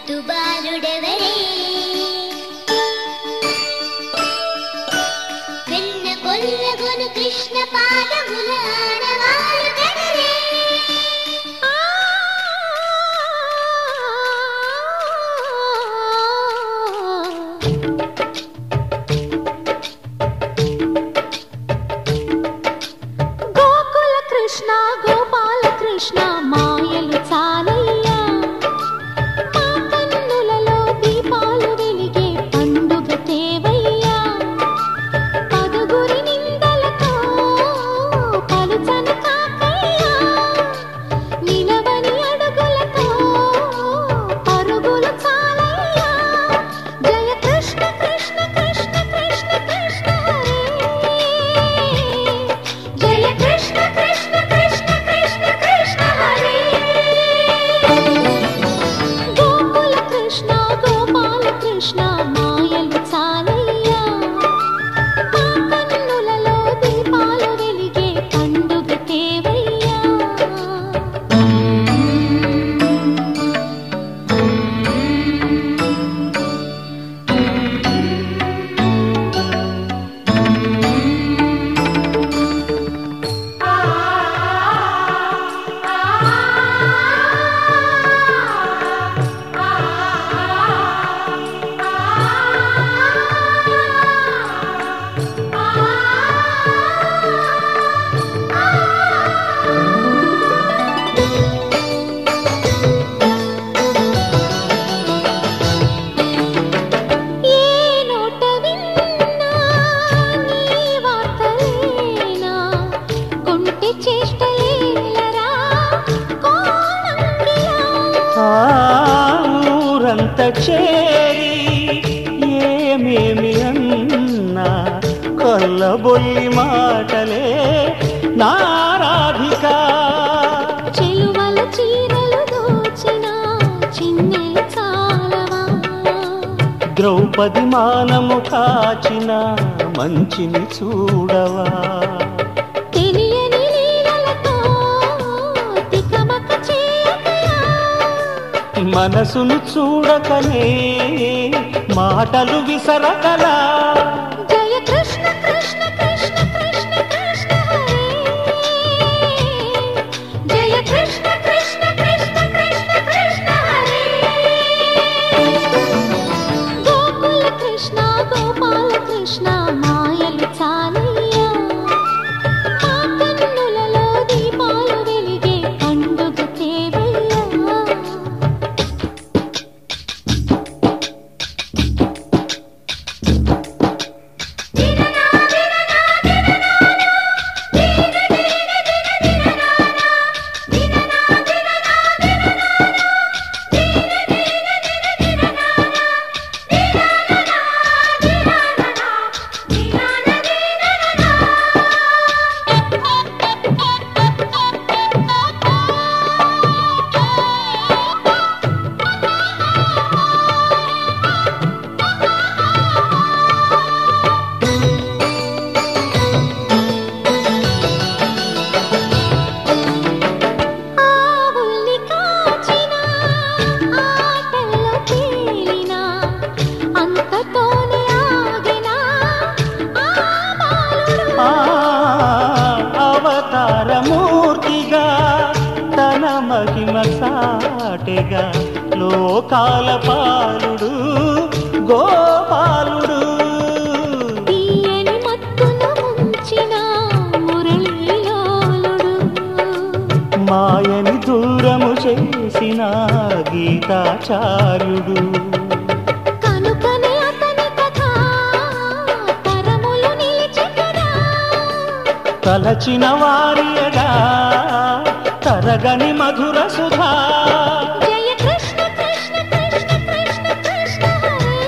ముద్దు బాలుడెవరే వెన్న కొల్లగొను కృష్ణ పాదముల ఆనవాలు కదరే గోకుల కృష్ణ గోపాల కృష్ణ మాయలు చాలయ్యా మా కన్నులలో దీపాలు వెలిగే పండుగ తేవయ్యా పదుగురి నిందలతో పలుచన కాకయ్యా నిలవని అడుగులతో పరుగులు చాలయ్యా జయ కృష్ణ కృష్ణ కృష్ణ కృష్ణ కృష్ణ హరే జయ కృష్ణ కృష్ణ కృష్ణ కృష్ణ కృష్ణ హరే గోకుల కృష్ణ గోపాల కృష్ణ మాయలు చాలయ్యా మా కన్నులలో దీపాలు వెలిగే పండుగ తేవయ్యా ఏ నోట విన్నా నీ వార్తలేనా కొంటె చేష్టలేలరా కోణంగిలా ఊరంత చేరి ఏమేమి అన్నా కొల్లబొల్లి మాటలే నారాధిక చెలువల చీరలు దోచిన చిన్నెలు చాలవా ద్రౌపది మానము కాచిన మంచిని చూడవా తెలియని లీలలతో తికమక చేయకయా మనసును చూడకనే మాటలు విసరకలా జయ కృష్ణ కృష్ణ కృష్ణ కృష్ణ కృష్ణ హరే జయ కృష్ణ కృష్ణ కృష్ణ కృష్ణ కృష్ణ హరే గోకుల కృష్ణ గోపాల కృష్ణ మాయలు చాలయ్యా మా కన్నులలో దీపాలు వెలిగే పండుగ తేవయ్యా ఆవుల్ని కాచిన ఆటల్లో తేలిన అంతతోనే ఆగిన ఆ బాలుడు అవతారమూర్తిగా తన మహిమ సాటెగా లోకాల పాలుడు గోపాలుడు తీయని మత్తున ముంచిన మురళీలోలుడు మాయని దూరము చేసిన గీతాచార్యుడు కనుకనే అతని కథ తరములు నిలిచి కదా తలచిన వారియగా తరగని మధుర సుధా జయ కృష్ణ కృష్ణ కృష్ణ కృష్ణ కృష్ణ హరే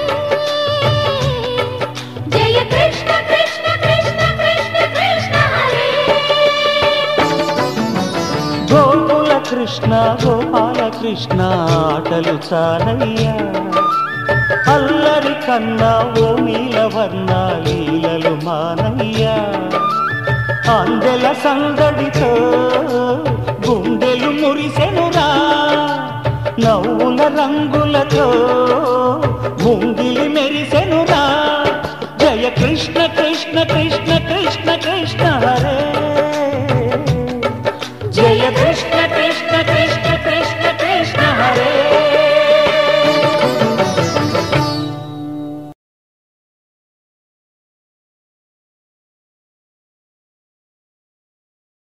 జయ కృష్ణ కృష్ణ కృష్ణ కృష్ణ కృష్ణ హరే గోకుల కృష్ణ గోపాల కృష్ణ ఆటలు చాలయ్యా అల్లరి కన్నా ఓ నీలవర్ణ లీలలు మానయ్యా అందెల సందడితో గుండెలు మురిసెనురా నవ్వుల రంగులతో మదిలో ముంగిలి మెరిసెనురా జయ కృష్ణ కృష్ణ కృష్ణ కృష్ణ కృష్ణ హరే జయ కృష్ణ